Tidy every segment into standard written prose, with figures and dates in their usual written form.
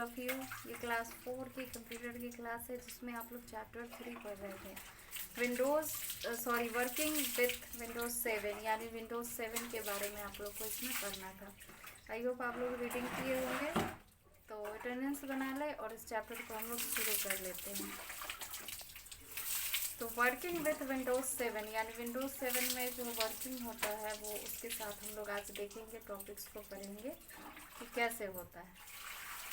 Of you. ये class 4 की computer की क्लास है जिसमें आप लोग चैप्टर 3 पढ़ रहे थे। वर्किंग विथ विंडोज़ 7 यानी विंडोज़ 7 के बारे में आप लोग को इसमें पढ़ना था। आई होप आप लोग रीडिंग किए होंगे। तो अटेंडेंस बना ले और इस चैप्टर को हम लोग शुरू कर लेते हैं। तो वर्किंग विथ विंडोज़ 7 यानी विंडोज़ 7 में जो वर्किंग होता है वो उसके साथ हम लोग आज देखेंगे, टॉपिक्स को पढ़ेंगे कि कैसे होता है।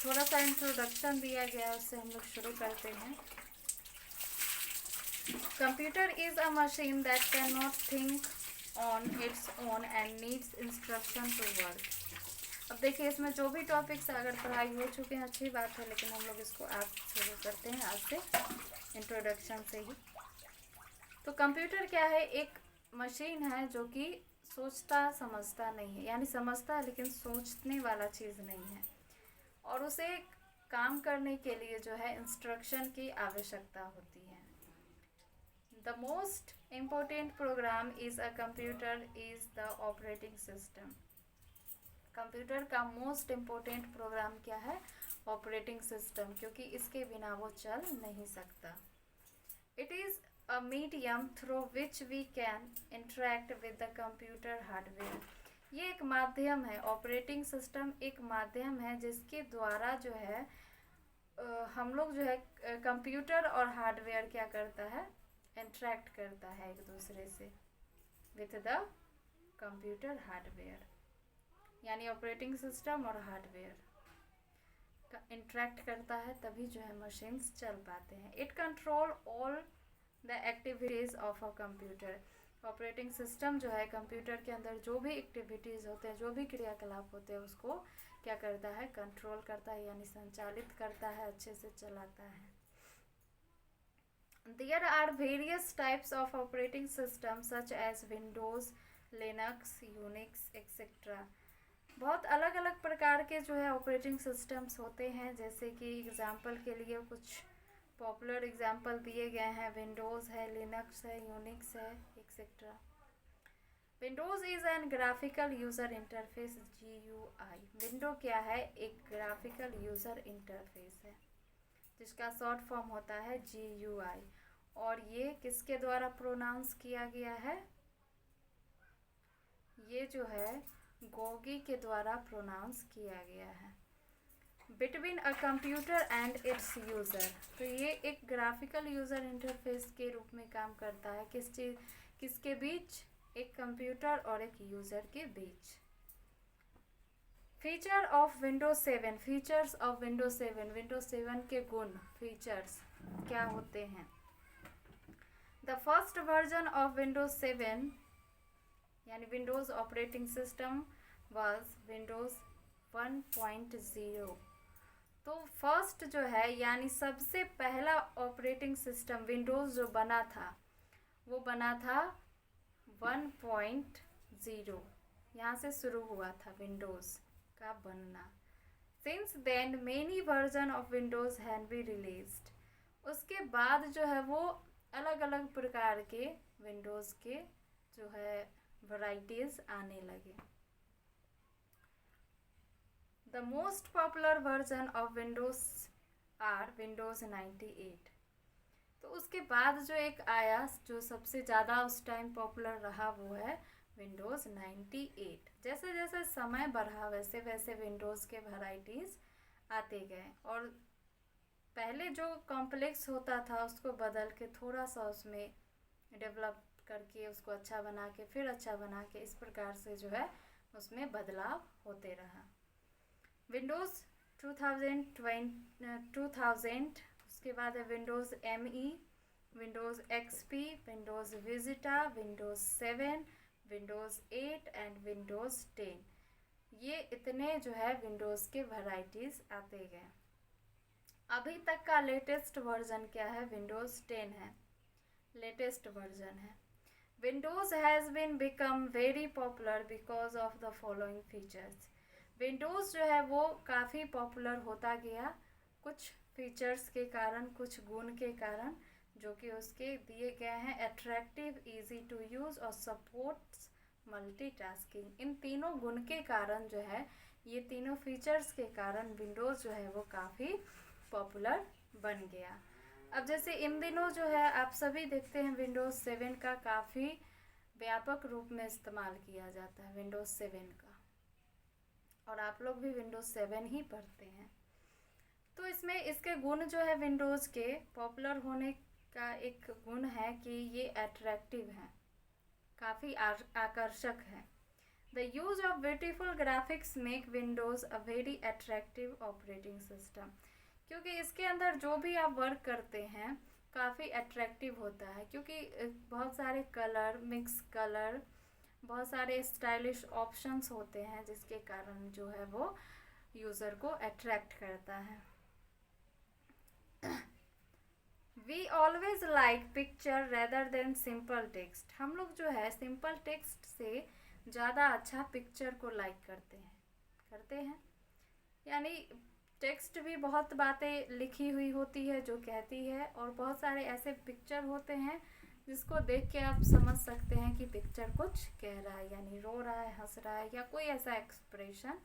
थोड़ा सा इंट्रोडक्शन दिया गया है, उससे हम लोग शुरू करते हैं। Computer is a machine that can not think on its own and needs instruction to work. अब देखिए, इसमें जो भी टॉपिक्स अगर पढ़ाई हो चुके हैं अच्छी बात है, लेकिन हम लोग इसको आज शुरू करते हैं, आज से इंट्रोडक्शन से ही। तो कंप्यूटर क्या है? एक मशीन है जो कि सोचता समझता नहीं है, यानी समझता है लेकिन सोचने वाला चीज़ नहीं है, और उसे काम करने के लिए जो है इंस्ट्रक्शन की आवश्यकता होती है। The most important program is a computer is the operating system. Computer का मोस्ट इम्पोर्टेंट प्रोग्राम क्या है? ऑपरेटिंग सिस्टम, क्योंकि इसके बिना वो चल नहीं सकता। It is a medium through which we can interact with the computer hardware। ये एक माध्यम है, ऑपरेटिंग सिस्टम एक माध्यम है जिसके द्वारा जो है हम लोग जो है कंप्यूटर और हार्डवेयर क्या करता है? इंटरेक्ट करता है एक दूसरे से, विथ द कंप्यूटर हार्डवेयर, यानी ऑपरेटिंग सिस्टम और हार्डवेयर का इंटरेक्ट करता है, तभी जो है मशीन्स चल पाते हैं। It control all the activities of a computer. Operating system जो है कंप्यूटर के अंदर जो भी एक्टिविटीज़ होते हैं, जो भी क्रियाकलाप होते हैं, उसको क्या करता है? कंट्रोल करता है, यानी संचालित करता है, अच्छे से चलाता है। There are various types of operating system such as Windows, Linux, Unix etcetera. बहुत अलग अलग प्रकार के जो है ऑपरेटिंग सिस्टम्स होते हैं, जैसे कि एग्जाम्पल के लिए कुछ पॉपुलर एग्जाम्पल दिए गए हैं। विंडोज़ है, लिनक्स है, यूनिक्स है etcetera. Windows is an graphical user interface, GUI। Window क्या है? एक ग्राफिकल यूज़र इंटरफेस है जिसका शॉर्ट फॉर्म होता है GUI, और ये किसके द्वारा प्रोनाउंस किया गया है? ये जो है गोगी के द्वारा प्रोनाउंस किया गया है। Between a computer and it's user. तो ये एक ग्राफिकल यूज़र इंटरफेस के रूप में काम करता है, किसके बीच? एक कंप्यूटर और एक यूज़र के बीच। Feature of Windows 7। Features of Windows 7। Windows 7 के गुण, फीचर्स क्या होते हैं? The first version of Windows 7 यानी Windows operating system was Windows 1.0। तो फर्स्ट जो है यानी सबसे पहला ऑपरेटिंग सिस्टम विंडोज़ जो बना था वो बना था 1.0। यहाँ से शुरू हुआ था विंडोज़ का बनना। Since then many version of Windows have been released. उसके बाद जो है वो अलग अलग प्रकार के विंडोज़ के जो है वैराइटीज़ आने लगे। The most popular version of Windows are Windows 98। तो उसके बाद जो एक आया जो सबसे ज़्यादा उस टाइम पॉपुलर रहा वो है Windows 98। जैसे जैसे समय बढ़ा वैसे वैसे विंडोज़ के वैराइटीज़ आते गए, और पहले जो कॉम्प्लेक्स होता था उसको बदल के थोड़ा सा उसमें डेवलप करके उसको अच्छा बना के फिर अच्छा बना के, इस प्रकार से जो है उसमें बदलाव होते रहा। विंडोज़ 2000, उसके बाद है Windows ME, Windows XP, Windows Vista, Windows 7, Windows 8 and Windows 10। ये इतने जो है विंडोज़ के वैराइटीज़ आते गए। अभी तक का लेटेस्ट वर्जन क्या है? विंडोज़ 10 है, लेटेस्ट वर्जन है। Windows has been become very popular because of the following features. Windows जो है वो काफ़ी पॉपुलर होता गया कुछ फीचर्स के कारण, कुछ गुण के कारण, जो कि उसके दिए गए हैं। अट्रैक्टिव, इजी टू यूज़ और सपोर्ट्स मल्टीटास्किंग। इन तीनों गुण के कारण जो है ये तीनों फीचर्स के कारण विंडोज़ जो है वो काफ़ी पॉपुलर बन गया। अब जैसे इन दिनों जो है आप सभी देखते हैं विंडोज़ 7 का काफ़ी व्यापक रूप में इस्तेमाल किया जाता है, विंडोज़ 7 का, और आप लोग भी विंडोज़ 7 ही पढ़ते हैं। तो इसमें इसके गुण जो है विंडोज़ के पॉपुलर होने का एक गुण है कि ये अट्रैक्टिव है, काफ़ी आकर्षक है। The use of beautiful graphics make Windows a very attractive operating system, क्योंकि इसके अंदर जो भी आप वर्क करते हैं काफ़ी अट्रैक्टिव होता है, क्योंकि बहुत सारे कलर, मिक्स कलर, बहुत सारे स्टाइलिश ऑप्शंस होते हैं जिसके कारण जो है वो यूज़र को अट्रैक्ट करता है। We always like picture rather than simple text. हम लोग जो है सिंपल टेक्स्ट से ज़्यादा अच्छा पिक्चर को लाइक करते हैं। यानी टेक्स्ट भी बहुत बातें लिखी हुई होती है जो कहती है, और बहुत सारे ऐसे पिक्चर होते हैं जिसको देख के आप समझ सकते हैं कि पिक्चर कुछ कह रहा है, यानी रो रहा है, हंस रहा है, या कोई ऐसा एक्सप्रेशन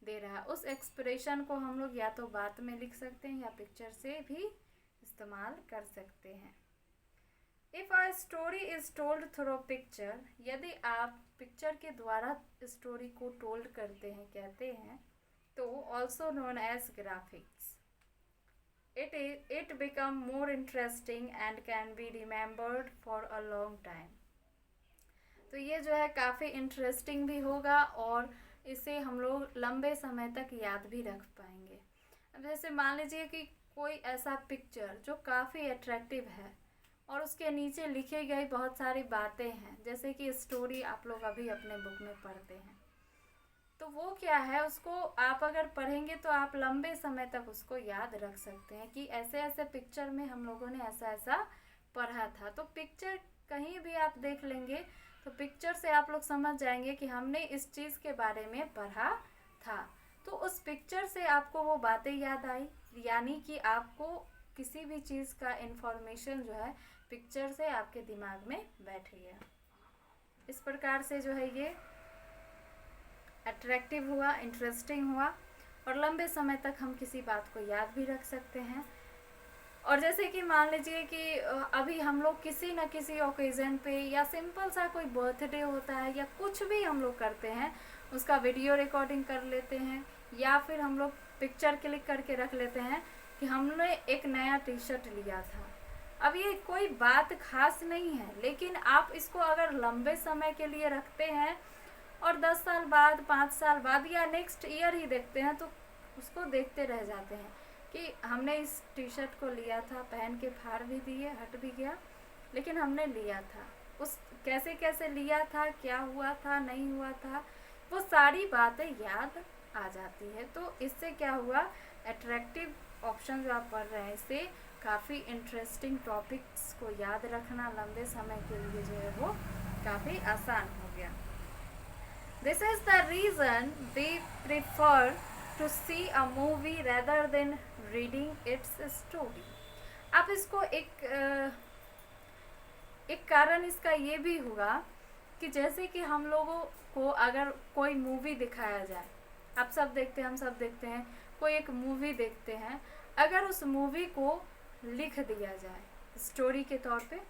दे रहा है। उस एक्सप्रेशन को हम लोग या तो बात में लिख सकते हैं या पिक्चर से भी इस्तेमाल कर सकते हैं। If a story is told through picture, यदि आप पिक्चर के द्वारा स्टोरी को टोल्ड करते हैं, कहते हैं, तो also known as graphics, it become more interesting and can be remembered for a long time। तो ये जो है काफ़ी इंटरेस्टिंग भी होगा और इसे हम लोग लंबे समय तक याद भी रख पाएंगे। अब जैसे मान लीजिए कि कोई ऐसा पिक्चर जो काफ़ी अट्रैक्टिव है और उसके नीचे लिखी गई बहुत सारी बातें हैं, जैसे कि स्टोरी आप लोग अभी अपने बुक में पढ़ते हैं, तो वो क्या है, उसको आप अगर पढ़ेंगे तो आप लंबे समय तक उसको याद रख सकते हैं कि ऐसे ऐसे पिक्चर में हम लोगों ने ऐसा ऐसा पढ़ा था। तो पिक्चर कहीं भी आप देख लेंगे तो पिक्चर से आप लोग समझ जाएंगे कि हमने इस चीज़ के बारे में पढ़ा था, तो उस पिक्चर से आपको वो बातें याद आई, यानी कि आपको किसी भी चीज़ का इन्फॉर्मेशन जो है पिक्चर से आपके दिमाग में बैठ गया। इस प्रकार से जो है ये अट्रैक्टिव हुआ, इंटरेस्टिंग हुआ, और लंबे समय तक हम किसी बात को याद भी रख सकते हैं। और जैसे कि मान लीजिए कि अभी हम लोग किसी न किसी ओकेज़न पे या सिंपल सा कोई बर्थडे होता है या कुछ भी हम लोग करते हैं, उसका वीडियो रिकॉर्डिंग कर लेते हैं, या फिर हम लोग पिक्चर क्लिक करके रख लेते हैं कि हमने एक नया टी शर्ट लिया था। अब ये कोई बात खास नहीं है, लेकिन आप इसको अगर लंबे समय के लिए रखते हैं और 10 साल बाद, 5 साल बाद, या नेक्स्ट ईयर ही देखते हैं, तो उसको देखते रह जाते हैं कि हमने इस टी शर्ट को लिया था, पहन के फाड़ भी दिए, हट भी गया, लेकिन हमने लिया था, उस कैसे कैसे लिया था, क्या हुआ था, नहीं हुआ था, वो सारी बातें याद आ जाती है। तो इससे क्या हुआ, अट्रैक्टिव ऑप्शन जो आप पढ़ रहे हैं, इससे काफ़ी इंटरेस्टिंग टॉपिक्स को याद रखना लंबे समय के लिए जो है वो काफ़ी आसान हो गया। This is the reason we prefer to see a movie rather than reading its story। आप इसको एक कारण इसका ये भी हुआ कि जैसे कि हम लोगों को अगर कोई मूवी दिखाया जाए, आप सब देखते हैं, हम सब देखते हैं, कोई एक मूवी देखते हैं, अगर उस मूवी को लिख दिया जाए स्टोरी के तौर पे,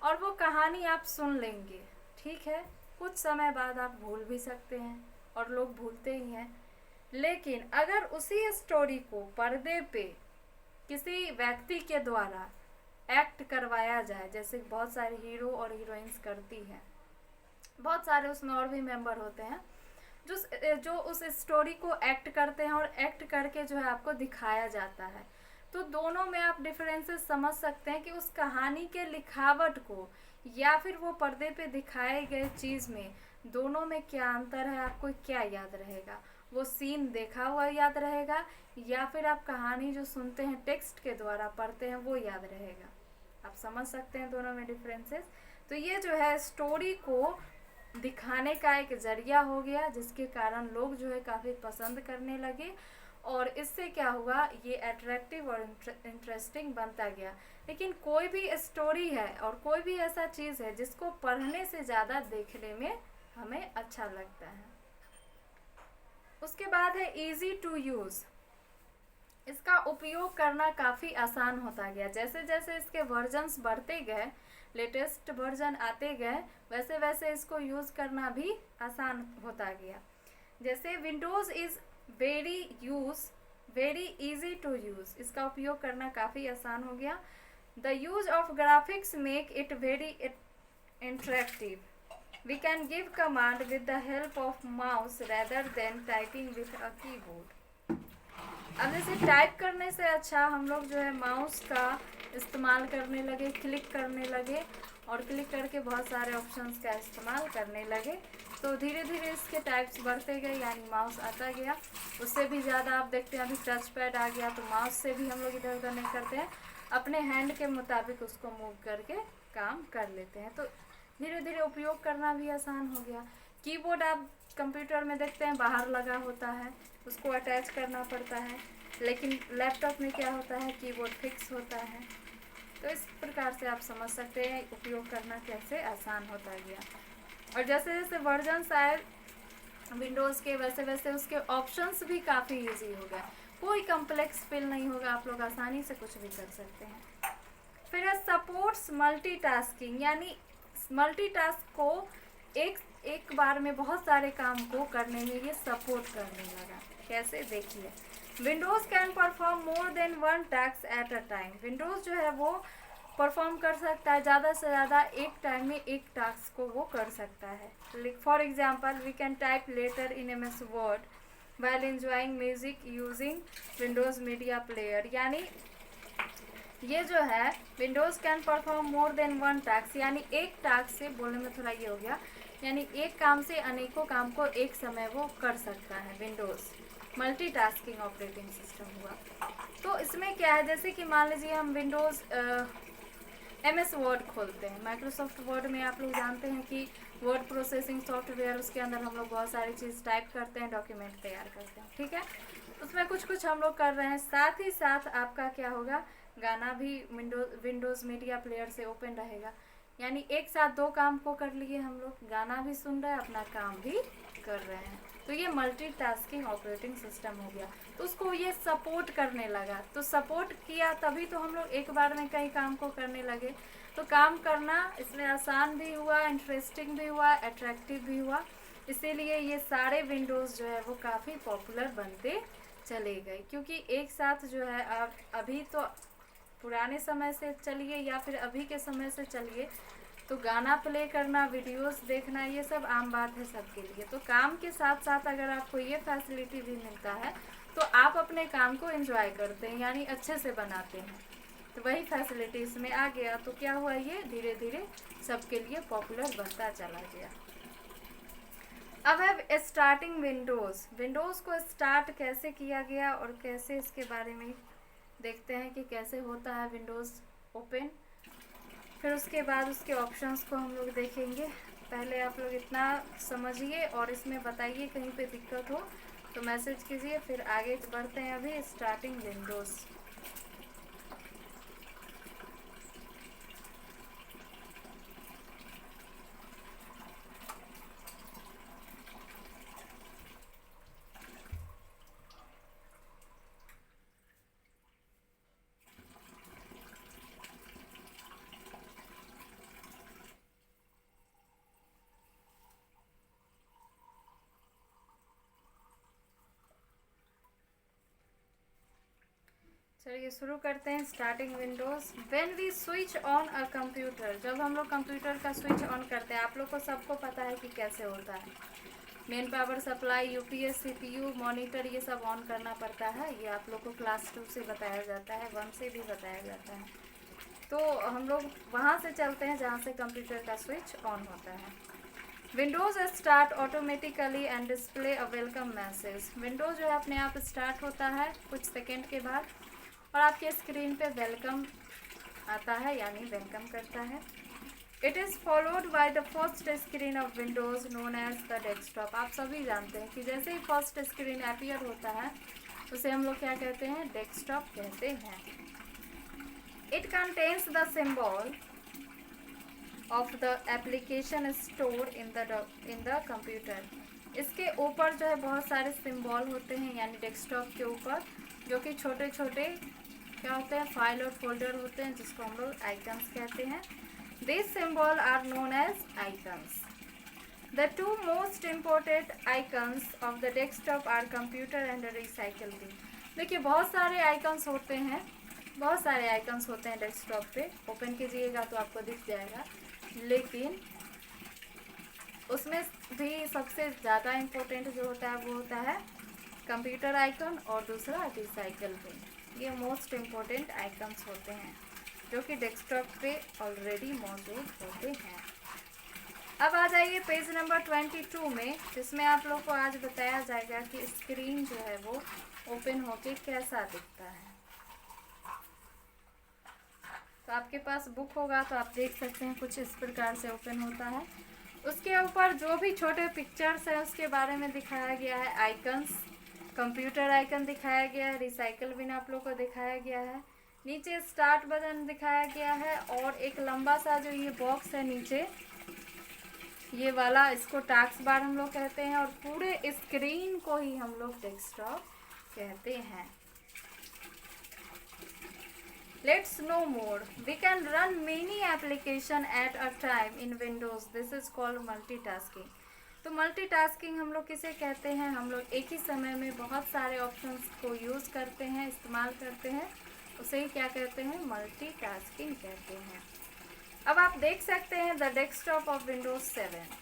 और वो कहानी आप सुन लेंगे, ठीक है, कुछ समय बाद आप भूल भी सकते हैं, और लोग भूलते ही हैं, लेकिन अगर उसी स्टोरी को पर्दे पे किसी व्यक्ति के द्वारा एक्ट करवाया जाए, जैसे बहुत सारे हीरो और हीरोइंस करती हैं, बहुत सारे उसमें और भी मेंबर होते हैं जो उस स्टोरी को एक्ट करते हैं, और एक्ट करके जो है आपको दिखाया जाता है, तो दोनों में आप डिफरेंसेस समझ सकते हैं कि उस कहानी के लिखावट को या फिर वो पर्दे पे दिखाए गए चीज़ में, दोनों में क्या अंतर है, आपको क्या याद रहेगा, वो सीन देखा हुआ याद रहेगा, या फिर आप कहानी जो सुनते हैं टेक्स्ट के द्वारा पढ़ते हैं वो याद रहेगा। आप समझ सकते हैं दोनों में डिफरेंसेस। तो ये जो है स्टोरी को दिखाने का एक जरिया हो गया, जिसके कारण लोग जो है काफ़ी पसंद करने लगे, और इससे क्या हुआ, ये अट्रैक्टिव और इंटरेस्टिंग बनता गया। लेकिन कोई भी स्टोरी है और कोई भी ऐसा चीज़ है जिसको पढ़ने से ज़्यादा देखने में हमें अच्छा लगता है। उसके बाद है इजी टू यूज़। इसका उपयोग करना काफ़ी आसान होता गया। जैसे जैसे इसके वर्जन्स बढ़ते गए, लेटेस्ट वर्जन आते गए, वैसे वैसे इसको यूज़ करना भी आसान होता गया। जैसे Windows is very easy to use, इसका उपयोग करना काफ़ी आसान हो गया। The use of graphics make it very interactive. We can give command with the help of mouse rather than typing with a keyboard. अब जैसे टाइप करने से अच्छा हम लोग जो है माउस का इस्तेमाल करने लगे, क्लिक करने लगे और क्लिक करके बहुत सारे ऑप्शंस का इस्तेमाल करने लगे। तो धीरे धीरे इसके टाइप्स बढ़ते गए, यानी माउस आता गया। उससे भी ज़्यादा आप देखते हैं अभी टच पैड आ गया, तो माउस से भी हम लोग इधर उधर नहीं करते हैं, अपने हैंड के मुताबिक उसको मूव करके काम कर लेते हैं। तो धीरे धीरे उपयोग करना भी आसान हो गया। कीबोर्ड आप कंप्यूटर में देखते हैं बाहर लगा होता है, उसको अटैच करना पड़ता है, लेकिन लैपटॉप में क्या होता है, कीबोर्ड फिक्स होता है। तो इस प्रकार से आप समझ सकते हैं उपयोग करना कैसे आसान होता गया। और जैसे जैसे वर्जन्स आए विंडोज़ के, वैसे वैसे उसके ऑप्शंस भी काफ़ी ईजी हो गया। कोई कम्प्लेक्स फील नहीं होगा, आप लोग आसानी से कुछ भी कर सकते हैं। फिर है सपोर्ट्स मल्टीटास्किंग, यानी मल्टीटास्क को एक बार में बहुत सारे काम को करने में ये सपोर्ट करने लगा। कैसे, देखिए। Windows can perform more than one task at a time. Windows जो है वो परफॉर्म कर सकता है ज़्यादा से ज़्यादा एक टाइम में एक टास्क को वो कर सकता है। For example, we can type letter in MS word while enjoying music using Windows media player. यानी ये जो है Windows can perform more than one task, यानी एक टास्क से, बोलने में थोड़ा ये हो गया, यानी एक काम से अनेकों काम को एक समय वो कर सकता है। विंडोज़ मल्टीटास्किंग ऑपरेटिंग सिस्टम हुआ। तो इसमें क्या है, जैसे कि मान लीजिए हम विंडोज़ MS वर्ड खोलते हैं। माइक्रोसॉफ्ट वर्ड में आप लोग जानते हैं कि वर्ड प्रोसेसिंग सॉफ्टवेयर, उसके अंदर हम लोग बहुत सारी चीज़ टाइप करते हैं, डॉक्यूमेंट तैयार करते हैं, ठीक है। उसमें कुछ कुछ हम लोग कर रहे हैं, साथ ही साथ आपका क्या होगा, गाना भी विंडोज़ मीडिया प्लेयर से ओपन रहेगा। यानी एक साथ दो काम को कर लिए हम लोग, गाना भी सुन रहे हैं, अपना काम भी कर रहे हैं। तो ये मल्टीटास्किंग ऑपरेटिंग सिस्टम हो गया। तो उसको ये सपोर्ट करने लगा, तो सपोर्ट किया तभी तो हम लोग एक बार में कई काम को करने लगे। तो काम करना इसमें आसान भी हुआ, इंटरेस्टिंग भी हुआ, अट्रैक्टिव भी हुआ। इसीलिए ये सारे विंडोज़ जो है वो काफ़ी पॉपुलर बनते चले गए। क्योंकि एक साथ जो है आप अभी तो पुराने समय से चलिए या फिर अभी के समय से चलिए, तो गाना प्ले करना, वीडियोस देखना, ये सब आम बात है सबके लिए। तो काम के साथ साथ अगर आपको ये फैसिलिटी भी मिलता है तो आप अपने काम को एंजॉय करते हैं, यानी अच्छे से बनाते हैं। तो वही फैसिलिटी इसमें आ गया। तो क्या हुआ, ये धीरे धीरे सबके लिए पॉपुलर बनता चला गया। अब है स्टार्टिंग विंडोज़। विंडोज़ को स्टार्ट कैसे किया गया और कैसे, इसके बारे में देखते हैं कि कैसे होता है विंडोज़ ओपन। फिर उसके बाद उसके ऑप्शंस को हम लोग देखेंगे। पहले आप लोग इतना समझिए और इसमें बताइए कहीं पे दिक्कत हो तो मैसेज कीजिए, फिर आगे बढ़ते हैं। अभी स्टार्टिंग विंडोज़। चलिए शुरू करते हैं। Starting Windows. When we switch on a computer, जब हम लोग कंप्यूटर का स्विच ऑन करते हैं, आप लोग को सबको पता है कि कैसे होता है। Main power supply, UPS, CPU, monitor, ये सब ऑन करना पड़ता है। ये आप लोग को क्लास 2 से बताया जाता है, 1 से भी बताया जाता है। तो हम लोग वहाँ से चलते हैं जहाँ से कंप्यूटर का स्विच ऑन होता है। Windows start automatically and display a welcome message. Windows जो है अपने आप स्टार्ट होता है कुछ सेकेंड के बाद और आपके स्क्रीन पे वेलकम आता है, यानी वेलकम करता है। It is followed by the first screen of Windows known as the desktop. आप सभी जानते हैं कि जैसे ही फर्स्ट स्क्रीन अपीयर होता है उसे हम लोग क्या कहते हैं, डेस्कटॉप कहते हैं। It contains the symbol of the application store in the computer. इसके ऊपर जो है बहुत सारे सिंबल होते हैं, यानी डेस्कटॉप के ऊपर, जो कि छोटे छोटे क्या होते हैं, फाइल और फोल्डर होते हैं, जिसको हम लोग आइकन्स कहते हैं. This symbol are known as icons. The two most important icons of the desktop are computer and recycle bin. देखिए बहुत सारे आइकन्स होते हैं, बहुत सारे आइकन्स होते हैं डेस्कटॉप पे. ओपन कीजिएगा तो आपको दिख जाएगा, लेकिन उसमें भी सबसे ज़्यादा इम्पोर्टेंट जो होता है वो होता है कंप्यूटर आइकन और दूसरा रिसाइकल बिन. ये मोस्ट इम्पोर्टेंट आइकन्स होते हैं जो कि डेस्कटॉप पे ऑलरेडी मौजूद होते हैं. अब आ जाइए पेज नंबर 22 में, जिसमें आप लोग को आज बताया जाएगा कि स्क्रीन जो है वो ओपन होके कैसा दिखता है. तो आपके पास बुक होगा तो आप देख सकते हैं कुछ इस प्रकार से ओपन होता है. उसके ऊपर जो भी छोटे पिक्चर्स हैं उसके बारे में दिखाया गया है. आइकन्स, कंप्यूटर आइकन दिखाया गया है, रिसाइकल बिन आप लोग को दिखाया गया है, नीचे स्टार्ट बटन दिखाया गया है, और एक लंबा सा जो ये बॉक्स है नीचे ये वाला, इसको टास्क बार हम लोग कहते हैं, और पूरे स्क्रीन को ही हम लोग डेस्कटॉप कहते हैं. Let's know more. We can run many application at a time in Windows. This is called multitasking. तो मल्टीटास्किंग हम लोग किसे कहते हैं, हम लोग एक ही समय में बहुत सारे ऑप्शंस को यूज़ करते हैं, इस्तेमाल करते हैं, उसे ही क्या कहते हैं, मल्टीटास्किंग कहते हैं. अब आप देख सकते हैं द डेस्कटॉप ऑफ विंडोज 7,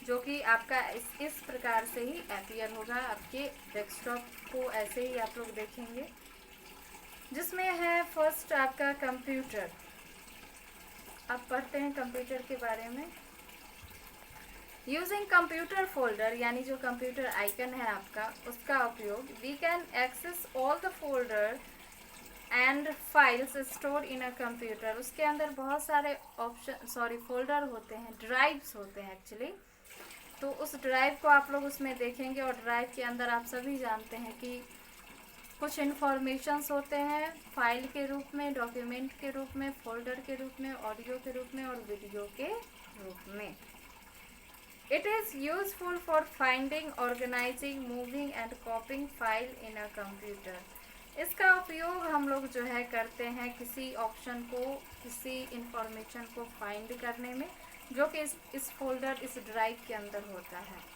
जो कि आपका इस प्रकार से ही अपीयर होगा. आपके डेस्कटॉप को ऐसे ही आप लोग देखेंगे, जिसमें है फर्स्ट आपका कंप्यूटर. अब पढ़ते हैं कंप्यूटर के बारे में. यूजिंग कंप्यूटर फोल्डर, यानी जो कंप्यूटर आइकन है आपका, उसका उपयोग we can access all the folder and files store in a computer. उसके अंदर बहुत सारे फोल्डर होते हैं, ड्राइव्स होते हैं एक्चुअली. तो उस ड्राइव को आप लोग उसमें देखेंगे, और ड्राइव के अंदर आप सभी जानते हैं कि कुछ इन्फॉर्मेशंस होते हैं फाइल के रूप में, डॉक्यूमेंट के रूप में, फोल्डर के रूप में, ऑडियो के रूप में और वीडियो के रूप में. It is useful for finding, organising, moving and copying file in a computer. इसका उपयोग हम लोग जो है करते हैं किसी ऑप्शन को, किसी इंफॉर्मेशन को फाइंड करने में, जो कि इस फोल्डर, इस ड्राइव के अंदर होता है.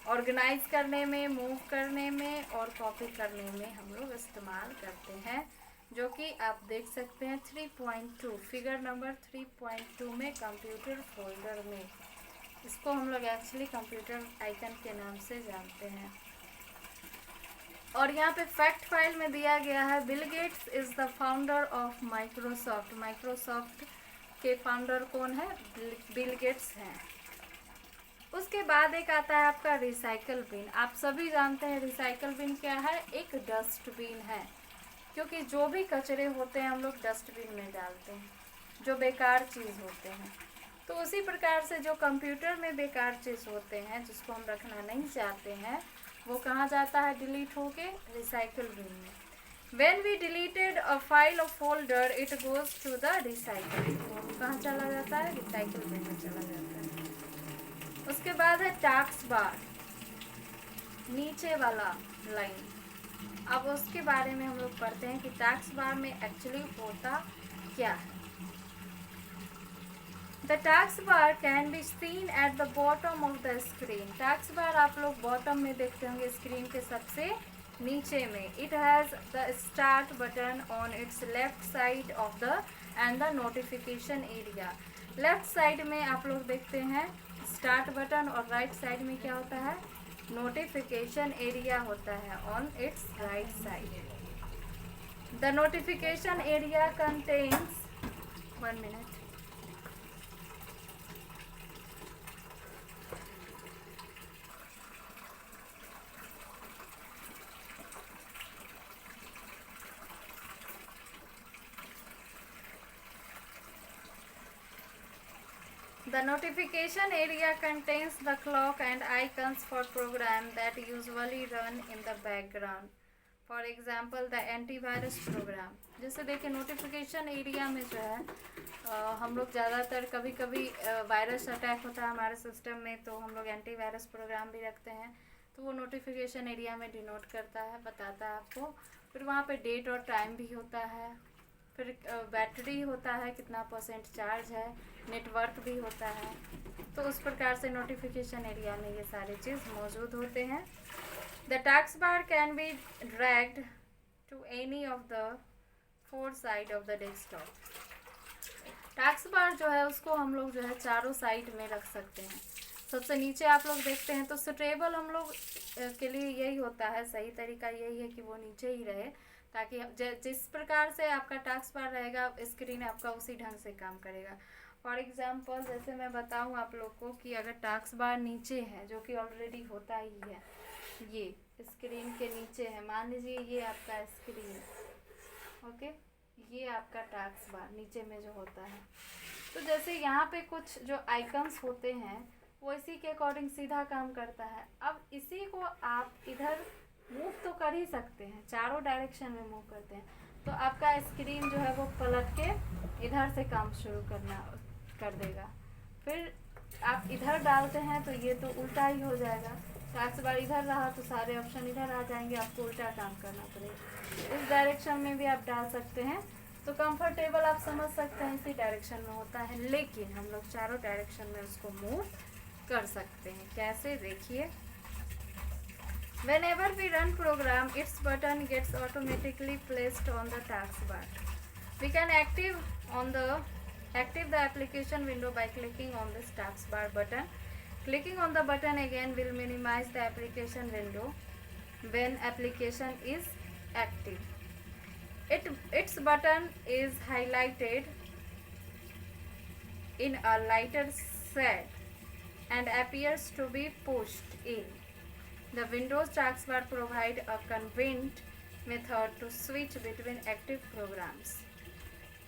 ऑर्गेनाइज करने में, मूव करने में और कॉपी करने में हम लोग इस्तेमाल करते हैं, जो कि आप देख सकते हैं 3.2 फिगर नंबर 3.2 में कंप्यूटर फोल्डर में. इसको हम लोग एक्चुअली कंप्यूटर आइकन के नाम से जानते हैं. और यहाँ पे फैक्ट फाइल में दिया गया है Bill Gates is the founder of Microsoft. Microsoft के फाउंडर कौन है, बिल गेट्स हैं. उसके बाद एक आता है आपका रिसाइकल बिन. आप सभी जानते हैं रिसाइकल बिन क्या है, एक डस्टबिन है, क्योंकि जो भी कचरे होते हैं हम लोग डस्टबिन में डालते हैं, जो बेकार चीज़ होते हैं. तो उसी प्रकार से जो कंप्यूटर में बेकार चीज़ होते हैं, जिसको हम रखना नहीं चाहते हैं, वो कहाँ जाता है, डिलीट होके रिसाइकल बिन में. When we deleted a file or folder, it goes to the recycle bin. वो कहाँ चला जाता है, रिसाइकल बिन में चला जाता है. उसके बाद है टास्क बार, नीचे वाला लाइन. अब उसके बारे में हम लोग पढ़ते हैं कि टास्क बार में एक्चुअली होता क्या है. The task bar can be seen at the bottom of the screen. Task bar आप लोग bottom में देखते होंगे स्क्रीन के सबसे नीचे में. It has the start button on its left side of the and the notification area. Left side में आप लोग देखते हैं स्टार्ट बटन, और राइट साइड में क्या होता है, नोटिफिकेशन एरिया होता है on it's right side. The notification area contains 1 minute. The notification area contains the clock and icons for programs that usually run in the background. For example, the antivirus program. जैसे देखिए notification area में जो है हम लोग ज़्यादातर कभी कभी वायरस अटैक होता है हमारे सिस्टम में, तो हम लोग एंटीवायरस प्रोग्राम भी रखते हैं, तो वो नोटिफिकेशन एरिया में डिनोट करता है, बताता है आपको। फिर वहाँ पे डेट और टाइम भी होता है, फिर बैटरी होता है कितना % चार्ज है, नेटवर्क भी होता है। तो उस प्रकार से नोटिफिकेशन एरिया में ये सारी चीज़ मौजूद होते हैं। The task bar can be dragged to any of the 4 side of the desktop. Task bar जो है उसको हम लोग जो है चारों साइड में रख सकते हैं। सबसे नीचे आप लोग देखते हैं तो सुटेबल हम लोग के लिए यही होता है, सही तरीका यही है कि वो नीचे ही रहे, ताकि जिस प्रकार से आपका टास्क बार रहेगा स्क्रीन आपका उसी ढंग से काम करेगा। फॉर एग्जांपल जैसे मैं बताऊं आप लोग को कि अगर टास्क बार नीचे है, जो कि ऑलरेडी होता ही है, ये स्क्रीन के नीचे है, मान लीजिए ये आपका स्क्रीन, ओके, ये आपका टास्क बार नीचे में जो होता है, तो जैसे यहाँ पे कुछ जो आइकन्स होते हैं वो इसी के अकॉर्डिंग सीधा काम करता है। अब इसी को आप इधर मूव तो कर ही सकते हैं, चारों डायरेक्शन में मूव करते हैं, तो आपका स्क्रीन जो है वो पलट के इधर से काम शुरू कर देगा। फिर आप इधर डालते हैं तो ये तो उल्टा ही हो जाएगा, टास्क बार इधर रहा तो सारे ऑप्शन इधर आ जाएंगे, आपको उल्टा काम करना पड़ेगा। इस डायरेक्शन में भी आप डाल सकते हैं, तो कंफर्टेबल आप समझ सकते हैं इसी डायरेक्शन में होता है, लेकिन हम लोग चारों डायरेक्शन में उसको मूव कर सकते हैं। कैसे, देखिए, whenever we run program its button gets automatically placed on the taskbar. We can active the application window by clicking on this taskbar button. Clicking on the button again will minimize the application window when application is active. Its button is highlighted in a lighter shade and appears to be pushed in. The Windows taskbar provide a convenient method to switch between active programs.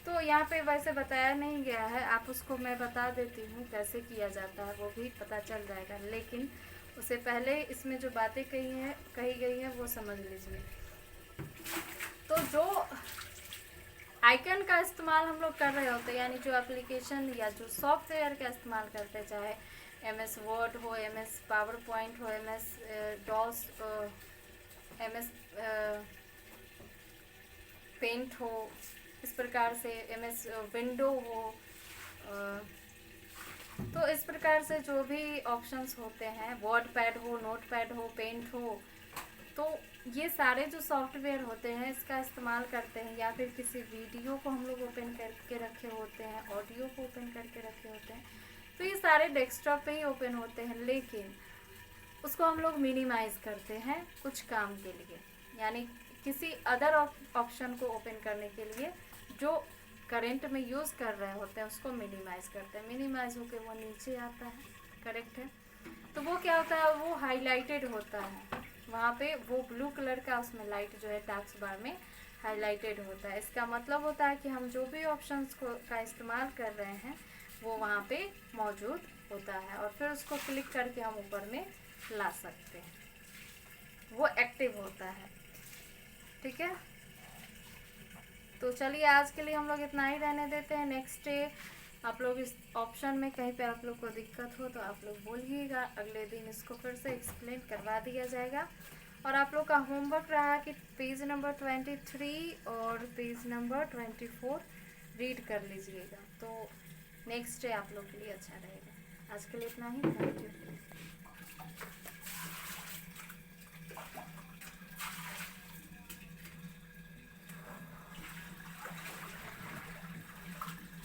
तो यहाँ पे वैसे बताया नहीं गया है, आप उसको मैं बता देती हूँ कैसे किया जाता है, वो भी पता चल जाएगा, लेकिन उससे पहले इसमें जो बातें कही गई है वो समझ लीजिए। तो जो आइकन का इस्तेमाल हम लोग कर रहे होते हैं, यानी जो एप्लीकेशन या जो सॉफ्टवेयर का इस्तेमाल करते हैं, चाहे MS वर्ड हो, MS पावर पॉइंट हो, MS डॉस, MS पेंट हो, इस प्रकार से MS विंडो हो, तो इस प्रकार से जो भी ऑप्शंस होते हैं, वर्ड पैड हो, नोट पैड हो, पेंट हो, तो ये सारे जो सॉफ्टवेयर होते हैं इसका इस्तेमाल करते हैं, या फिर किसी वीडियो को हम लोग ओपन करके रखे होते हैं, ऑडियो को ओपन करके रखे होते हैं, तो ये सारे डेस्कटॉप पे ही ओपन होते हैं, लेकिन उसको हम लोग मिनिमाइज़ करते हैं कुछ काम के लिए, यानी किसी अदर ऑप्शन को ओपन करने के लिए जो करंट में यूज़ कर रहे होते हैं उसको मिनिमाइज़ करते हैं। मिनिमाइज़ होकर वो नीचे आता है, करेक्ट है। तो वो क्या होता है, वो हाईलाइटेड होता है, वहाँ पे वो ब्लू कलर का उसमें लाइट जो है टास्क बार में हाईलाइटेड होता है। इसका मतलब होता है कि हम जो भी ऑप्शंस का इस्तेमाल कर रहे हैं वो वहाँ पे मौजूद होता है, और फिर उसको क्लिक करके हम ऊपर में ला सकते हैं, वो एक्टिव होता है, ठीक है। तो चलिए आज के लिए हम लोग इतना ही रहने देते हैं। नेक्स्ट डे आप लोग इस ऑप्शन में कहीं पे आप लोग को दिक्कत हो तो आप लोग बोलिएगा, अगले दिन इसको फिर से एक्सप्लेन करवा दिया जाएगा। और आप लोग का होमवर्क रहा कि पेज नंबर 23 और पेज नंबर 24 रीड कर लीजिएगा, तो नेक्स्ट डे आप लोग के लिए अच्छा रहेगा। आज के लिए इतना ही, थैंक यू।